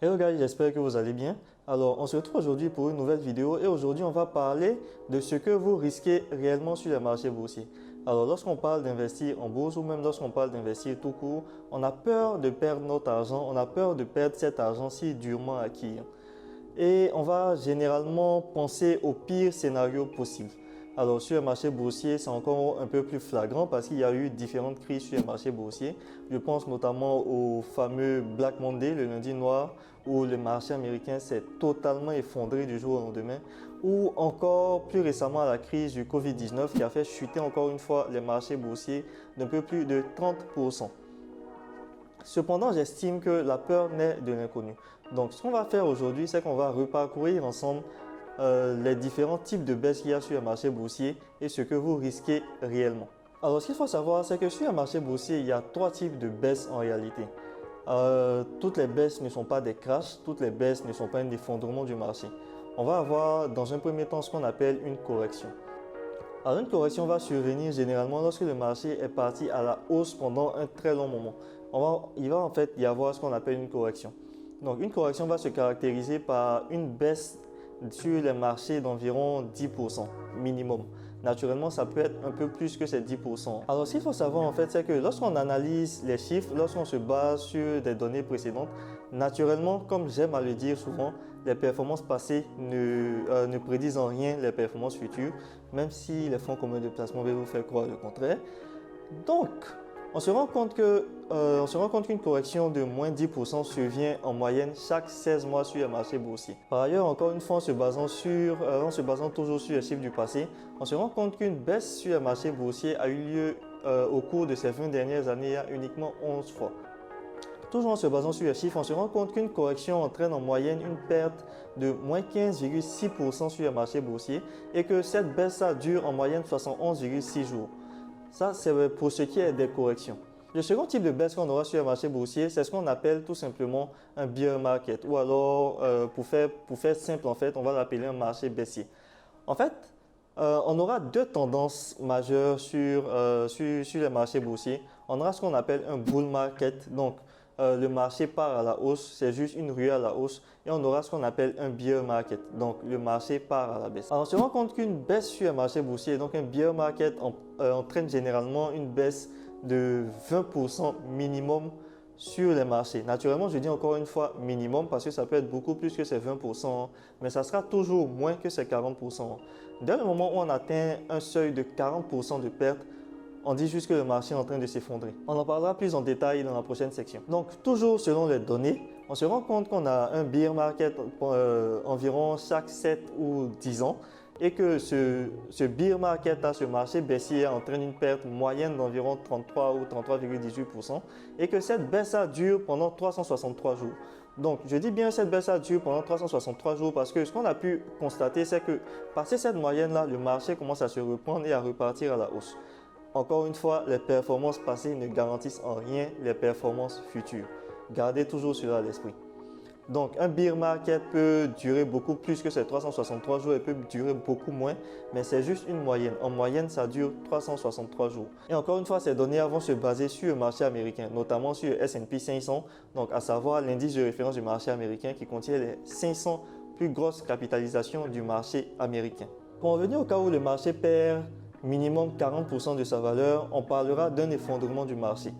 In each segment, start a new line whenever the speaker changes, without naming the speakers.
Hello guys, j'espère que vous allez bien. Alors, on se retrouve aujourd'hui pour une nouvelle vidéo et aujourd'hui, on va parler de ce que vous risquez réellement sur les marchés boursiers. Alors, lorsqu'on parle d'investir en bourse ou même lorsqu'on parle d'investir tout court, on a peur de perdre notre argent, on a peur de perdre cet argent si durement acquis. Et on va généralement penser au pire scénario possible. Alors sur le marché boursier, c'est encore un peu plus flagrant parce qu'il y a eu différentes crises sur le marché boursier. Je pense notamment au fameux Black Monday, le lundi noir, où le marché américain s'est totalement effondré du jour au lendemain. Ou encore plus récemment à la crise du Covid-19 qui a fait chuter encore une fois les marchés boursiers d'un peu plus de 30%. Cependant, j'estime que la peur naît de l'inconnu. Donc, ce qu'on va faire aujourd'hui, c'est qu'on va reparcourir ensemble les différents types de baisses qu'il y a sur le marché boursier et ce que vous risquez réellement. Alors, ce qu'il faut savoir, c'est que sur le marché boursier, il y a trois types de baisses en réalité. Toutes les baisses ne sont pas des crashs, toutes les baisses ne sont pas un effondrement du marché. On va avoir dans un premier temps ce qu'on appelle une correction. Alors, une correction va survenir généralement lorsque le marché est parti à la hausse pendant un très long moment. Il va en fait y avoir ce qu'on appelle une correction. Donc, une correction va se caractériser par une baisse sur les marchés d'environ 10% minimum. Naturellement, ça peut être un peu plus que ces 10%. Alors, ce qu'il faut savoir en fait, c'est que lorsqu'on analyse les chiffres, lorsqu'on se base sur des données précédentes, naturellement, comme j'aime à le dire souvent, les performances passées ne prédisent en rien les performances futures, même si les fonds communs de placement veulent vous faire croire le contraire. Donc, on se rend compte qu'une correction de moins 10% survient en moyenne chaque 16 mois sur le marché boursier. Par ailleurs, encore une fois, en se basant toujours sur les chiffres du passé, on se rend compte qu'une baisse sur le marché boursier a eu lieu au cours de ces 20 dernières années uniquement 11 fois. Toujours en se basant sur les chiffres, on se rend compte qu'une correction entraîne en moyenne une perte de moins 15,6% sur le marché boursier et que cette baisse dure en moyenne 71,6 jours. Ça, c'est pour ce qui est des corrections. Le second type de baisse qu'on aura sur le marché boursier, c'est ce qu'on appelle tout simplement un bear market. Ou alors, pour faire simple, en fait, on va l'appeler un marché baissier. En fait, on aura deux tendances majeures sur les marchés boursiers. On aura ce qu'on appelle un bull market. Donc, le marché part à la hausse, c'est juste une ruée à la hausse. Et on aura ce qu'on appelle un bear market. Donc, le marché part à la baisse. Alors, on se rend compte qu'une baisse sur le marché boursier, donc un bear market, entraîne généralement une baisse de 20% minimum sur les marchés. Naturellement, je dis encore une fois minimum parce que ça peut être beaucoup plus que ces 20%, mais ça sera toujours moins que ces 40%. Dès le moment où on atteint un seuil de 40% de perte, on dit juste que le marché est en train de s'effondrer. On en parlera plus en détail dans la prochaine section. Donc, toujours selon les données, on se rend compte qu'on a un bear market environ chaque 7 ou 10 ans et que ce bear market, ce marché baissier entraîne une perte moyenne d'environ 33 ou 33,18% et que cette baisse dure pendant 363 jours. Donc, je dis bien cette baisse dure pendant 363 jours parce que ce qu'on a pu constater, c'est que passé cette moyenne-là, le marché commence à se reprendre et à repartir à la hausse. Encore une fois, les performances passées ne garantissent en rien les performances futures. Gardez toujours cela à l'esprit. Donc, un bear market peut durer beaucoup plus que ces 363 jours et peut durer beaucoup moins, mais c'est juste une moyenne. En moyenne, ça dure 363 jours. Et encore une fois, ces données vont se baser sur le marché américain, notamment sur le S&P 500, donc à savoir l'indice de référence du marché américain qui contient les 500 plus grosses capitalisations du marché américain. Pour en venir au cas où le marché perd minimum 40% de sa valeur, on parlera d'un effondrement du marché.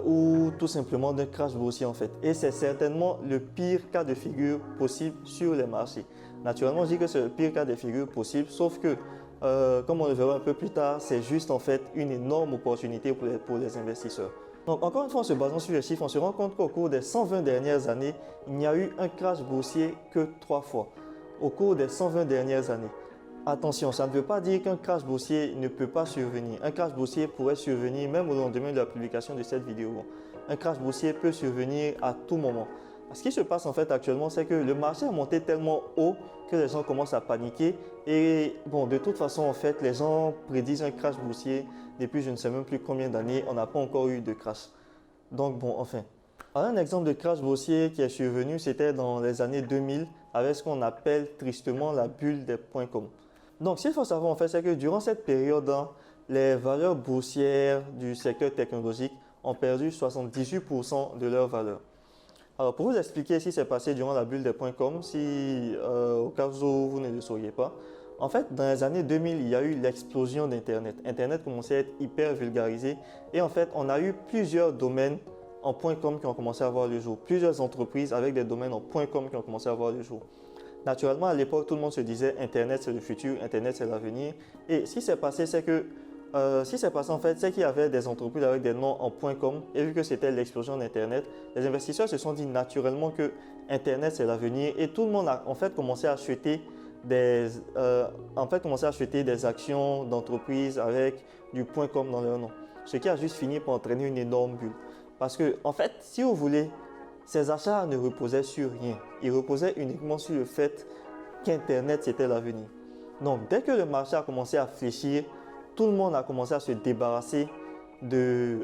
Ou tout simplement d'un crash boursier en fait. Et c'est certainement le pire cas de figure possible sur les marchés. Naturellement, je dis que c'est le pire cas de figure possible, sauf que, comme on le verra un peu plus tard, c'est juste en fait une énorme opportunité pour les investisseurs. Donc encore une fois, en se basant sur les chiffres, on se rend compte qu'au cours des 120 dernières années, il n'y a eu un crash boursier que 3 fois. Au cours des 120 dernières années. Attention, ça ne veut pas dire qu'un crash boursier ne peut pas survenir. Un crash boursier pourrait survenir même au lendemain de la publication de cette vidéo. Un crash boursier peut survenir à tout moment. Ce qui se passe en fait actuellement, c'est que le marché a monté tellement haut que les gens commencent à paniquer. Et bon, de toute façon, en fait, les gens prédisent un crash boursier depuis je ne sais même plus combien d'années. On n'a pas encore eu de crash. Donc bon, enfin. Un exemple de crash boursier qui est survenu, c'était dans les années 2000 avec ce qu'on appelle tristement la bulle des .com. Donc, ce qu'il faut savoir en fait, c'est que durant cette période, les valeurs boursières du secteur technologique ont perdu 78% de leur valeur. Alors, pour vous expliquer ce qui s'est passé durant la bulle des .com, si au cas où vous ne le sauriez pas, en fait, dans les années 2000, il y a eu l'explosion d'Internet. Internet commençait à être hyper vulgarisé et en fait, on a eu plusieurs domaines en .com qui ont commencé à voir le jour. Plusieurs entreprises avec des domaines en .com qui ont commencé à voir le jour. Naturellement, à l'époque, tout le monde se disait Internet, c'est le futur, Internet, c'est l'avenir. Et ce qui s'est passé, c'est que en fait, c'est qu'il y avait des entreprises avec des noms en .com et vu que c'était l'explosion d'Internet, les investisseurs se sont dit naturellement que Internet, c'est l'avenir et tout le monde a en fait commencé à acheter des actions d'entreprises avec du .com dans leur nom. Ce qui a juste fini par entraîner une énorme bulle. Parce que, en fait, si vous voulez, ces achats ne reposaient sur rien. Ils reposaient uniquement sur le fait qu'Internet, c'était l'avenir. Donc, dès que le marché a commencé à fléchir, tout le monde a commencé à se débarrasser de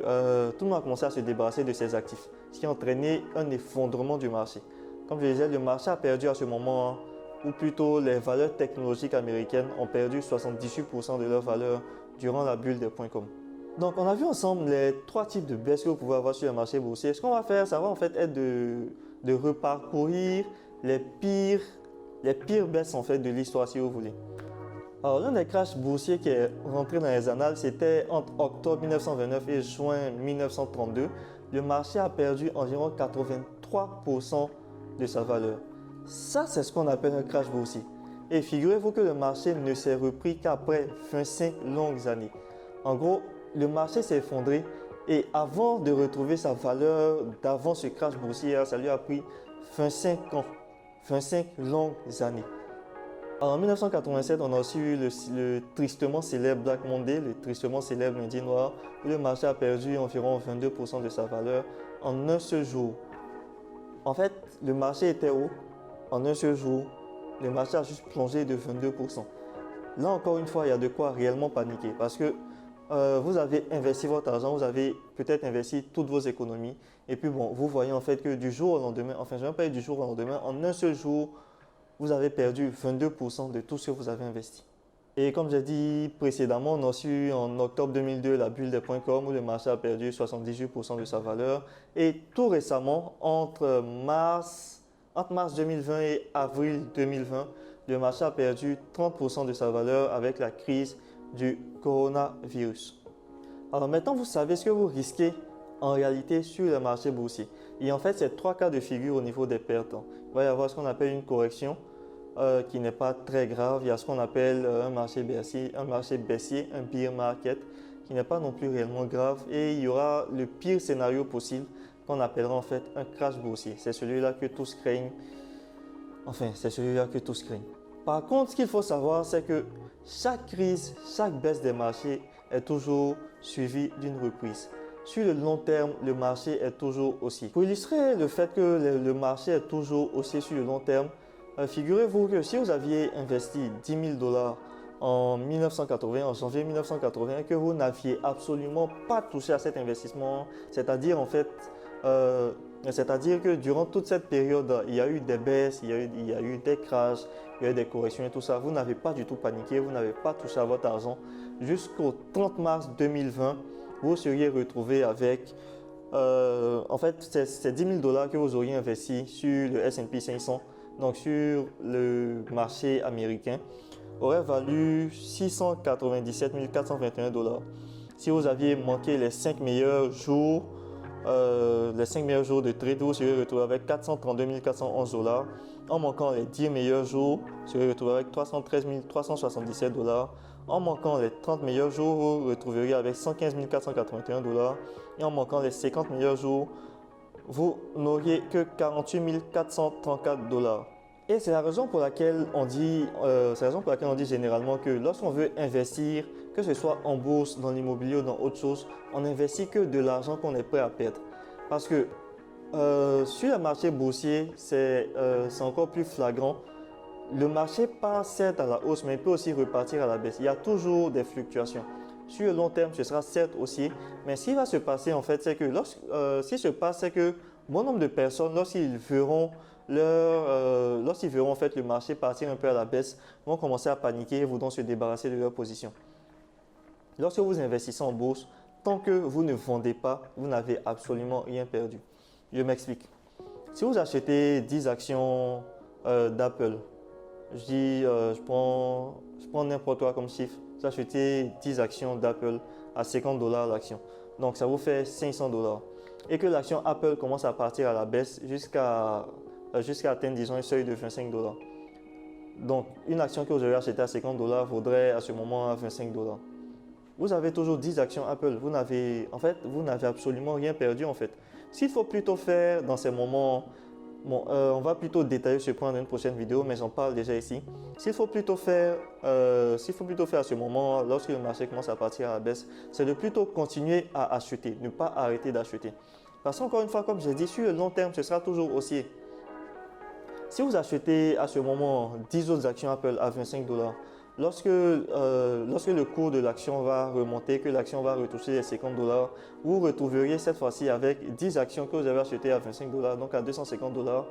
ses actifs, ce qui a entraîné un effondrement du marché. Comme je disais, le marché a perdu à ce moment, ou plutôt les valeurs technologiques américaines ont perdu 78% de leur valeur durant la bulle des .com. Donc, on a vu ensemble les trois types de baisses que vous pouvez avoir sur le marché boursier. Ce qu'on va faire, ça va en fait être de reparcourir les pires baisses en fait de l'histoire si vous voulez. Alors, l'un des crashs boursiers qui est rentré dans les annales, c'était entre octobre 1929 et juin 1932. Le marché a perdu environ 83% de sa valeur. Ça, c'est ce qu'on appelle un crash boursier. Et figurez-vous que le marché ne s'est repris qu'après 25 longues années. En gros, le marché s'est effondré et avant de retrouver sa valeur d'avant ce crash boursier, ça lui a pris 25 ans, 25 longues années. En 1987, on a aussi eu le tristement célèbre Black Monday, le tristement célèbre lundi noir, où le marché a perdu environ 22% de sa valeur en un seul jour. En fait, le marché était haut. En un seul jour, le marché a juste plongé de 22%. Là, encore une fois, il y a de quoi réellement paniquer parce que vous avez investi votre argent, vous avez peut-être investi toutes vos économies et puis bon, vous voyez en fait que du jour au lendemain, enfin, je ne vais pas dire du jour au lendemain, en un seul jour, vous avez perdu 22% de tout ce que vous avez investi. Et comme j'ai dit précédemment, on a su en octobre 2002 la bulle des .com où le marché a perdu 78% de sa valeur. Et tout récemment, entre mars 2020 et avril 2020, le marché a perdu 30% de sa valeur avec la crise du coronavirus. Alors maintenant, vous savez ce que vous risquez en réalité sur le marché boursier. Et en fait, c'est trois cas de figure au niveau des pertes. Il va y avoir ce qu'on appelle une correction qui n'est pas très grave. Il y a ce qu'on appelle un marché baissier, un bear market, qui n'est pas non plus réellement grave. Et il y aura le pire scénario possible qu'on appellera en fait un crash boursier. C'est celui-là que tous craignent. Enfin, c'est celui-là que tous craignent. Par contre, ce qu'il faut savoir, c'est que chaque crise, chaque baisse des marchés est toujours suivie d'une reprise. Sur le long terme, le marché est toujours haussier. Pour illustrer le fait que le marché est toujours haussier sur le long terme, figurez-vous que si vous aviez investi 10 000 $ en 1980, en janvier 1980, et que vous n'aviez absolument pas touché à cet investissement, c'est-à-dire que durant toute cette période, il y a eu des baisses, il y a eu des crashs, il y a eu des corrections et tout ça. Vous n'avez pas du tout paniqué, vous n'avez pas touché à votre argent. Jusqu'au 30 mars 2020, vous seriez retrouvé avec, en fait, c'est 10 000 $ que vous auriez investi sur le S&P 500, donc sur le marché américain, aurait valu 697 421 $. Si vous aviez manqué les 5 meilleurs jours, de trade, vous serez retrouvé avec 432 411 $. En manquant les 10 meilleurs jours, vous serez retrouvé avec 313 377 $. En manquant les 30 meilleurs jours, vous vous retrouveriez avec 115 481 $. Et en manquant les 50 meilleurs jours, vous n'auriez que 48 434 $. Et c'est la raison pour laquelle on dit généralement que lorsqu'on veut investir, que ce soit en bourse, dans l'immobilier ou dans autre chose, on n'investit que de l'argent qu'on est prêt à perdre. Parce que sur le marché boursier, c'est encore plus flagrant. Le marché part certes à la hausse, mais il peut aussi repartir à la baisse. Il y a toujours des fluctuations. Sur le long terme, ce sera certes haussier, mais ce qui va se passer en fait, c'est que bon nombre de personnes, lorsqu'ils verront en fait le marché partir un peu à la baisse, vont commencer à paniquer et voudront se débarrasser de leur position. Lorsque vous investissez en bourse, tant que vous ne vendez pas, vous n'avez absolument rien perdu. Je m'explique. Si vous achetez 10 actions d'Apple, je prends n'importe quoi comme chiffre, vous achetez 10 actions d'Apple à 50 $ l'action. Donc ça vous fait 500 $. Et que l'action Apple commence à partir à la baisse jusqu'à atteindre, disons, un seuil de 25 $. Donc une action que vous avez achetée à 50 $ vaudrait à ce moment 25 $. Vous avez toujours 10 actions Apple. Vous n'avez absolument rien perdu en fait. Ce qu'il faut plutôt faire dans ces moments, on va plutôt détailler ce point dans une prochaine vidéo, mais j'en parle déjà ici. S'il faut plutôt faire à ce moment, lorsque le marché commence à partir à la baisse, c'est de plutôt continuer à acheter, ne pas arrêter d'acheter. Parce qu'encore une fois, comme j'ai dit, sur le long terme, ce sera toujours haussier. Si vous achetez à ce moment 10 autres actions Apple à 25 $, lorsque le cours de l'action va remonter, que l'action va retoucher les 50 $, vous retrouveriez cette fois-ci avec 10 actions que vous avez achetées à 25 $, donc à 250 $.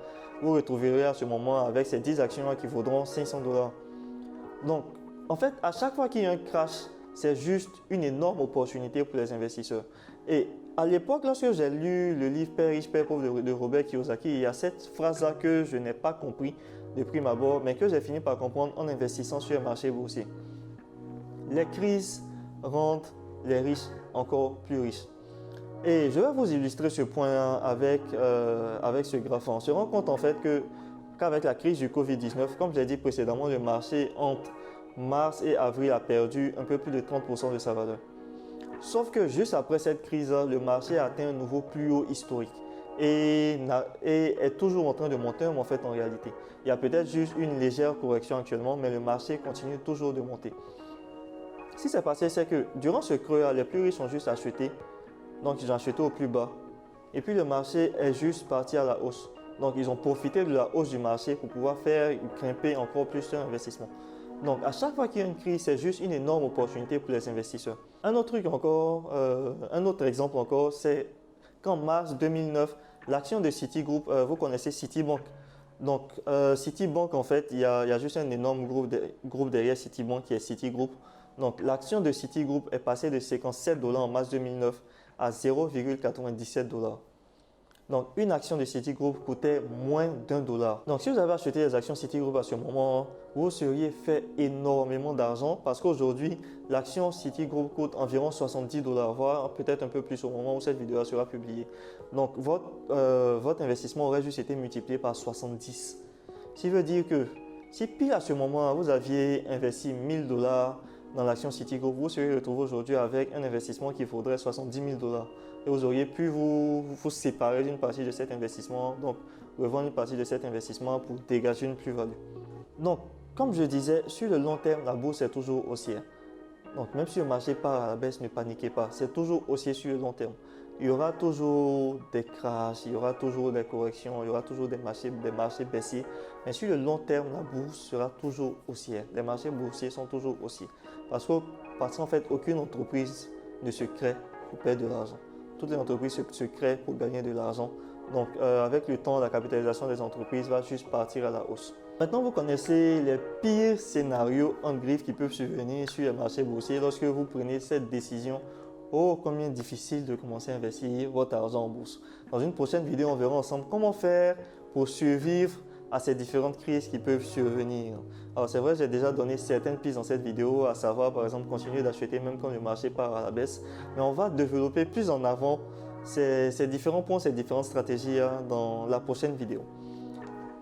Vous retrouverez à ce moment avec ces 10 actions qui vaudront 500 $. Donc, en fait, à chaque fois qu'il y a un crash, c'est juste une énorme opportunité pour les investisseurs. Et à l'époque, lorsque j'ai lu le livre Père riche, Père pauvre de Robert Kiyosaki, il y a cette phrase-là que je n'ai pas compris de prime abord, mais que j'ai fini par comprendre en investissant sur le marché boursier. Les crises rendent les riches encore plus riches. Et je vais vous illustrer ce point avec ce graphe. On se rend compte en fait qu'avec la crise du Covid-19, comme j'ai dit précédemment, le marché entre mars et avril a perdu un peu plus de 30% de sa valeur. Sauf que juste après cette crise, le marché a atteint un nouveau plus haut historique et est toujours en train de monter, mais en fait en réalité. Il y a peut-être juste une légère correction actuellement, mais le marché continue toujours de monter. Ce qui s'est passé, c'est que durant ce creux, les plus riches ont juste acheté, donc ils ont acheté au plus bas. Et puis le marché est juste parti à la hausse. Donc ils ont profité de la hausse du marché pour pouvoir faire grimper encore plus leur investissement. Donc à chaque fois qu'il y a une crise, c'est juste une énorme opportunité pour les investisseurs. Un autre exemple encore, c'est qu'en mars 2009, l'action de Citigroup, vous connaissez Citibank. Donc Citibank, en fait, il y a juste un énorme groupe derrière Citibank qui est Citigroup. Donc l'action de Citigroup est passée de 57 $ en mars 2009 à 0,97 $. Donc, une action de Citigroup coûtait moins d'1 $. Donc, si vous avez acheté les actions Citigroup à ce moment, vous seriez fait énormément d'argent parce qu'aujourd'hui, l'action Citigroup coûte environ 70 $, voire peut-être un peu plus au moment où cette vidéo sera publiée. Donc, votre investissement aurait juste été multiplié par 70. Ce qui veut dire que si pile à ce moment, vous aviez investi 1000 $ dans l'action Citigroup, vous seriez retrouvé aujourd'hui avec un investissement qui vaudrait 70 000 $. Et vous auriez pu vous séparer d'une partie de cet investissement, donc revendre une partie de cet investissement pour dégager une plus-value. Donc, comme je disais, sur le long terme, la bourse est toujours haussière. Donc, même si le marché part à la baisse, ne paniquez pas, c'est toujours haussier sur le long terme. Il y aura toujours des crashs, il y aura toujours des corrections, il y aura toujours des marchés baissiers. Mais sur le long terme, la bourse sera toujours haussière. Les marchés boursiers sont toujours haussiers. Parce qu'en fait, aucune entreprise ne se crée pour perdre de l'argent. Toutes les entreprises se créent pour gagner de l'argent. Donc, avec le temps, la capitalisation des entreprises va juste partir à la hausse. Maintenant, vous connaissez les pires scénarios en griffe qui peuvent survenir sur les marchés boursiers lorsque vous prenez cette décision. Oh, combien difficile de commencer à investir votre argent en bourse. Dans une prochaine vidéo, on verra ensemble comment faire pour survivre à ces différentes crises qui peuvent survenir. Alors c'est vrai, j'ai déjà donné certaines pistes dans cette vidéo, à savoir par exemple continuer d'acheter même quand le marché part à la baisse. Mais on va développer plus en avant ces différents points, ces différentes stratégies dans la prochaine vidéo.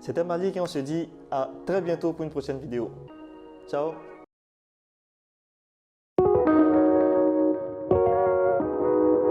C'était Malik et on se dit à très bientôt pour une prochaine vidéo. Ciao!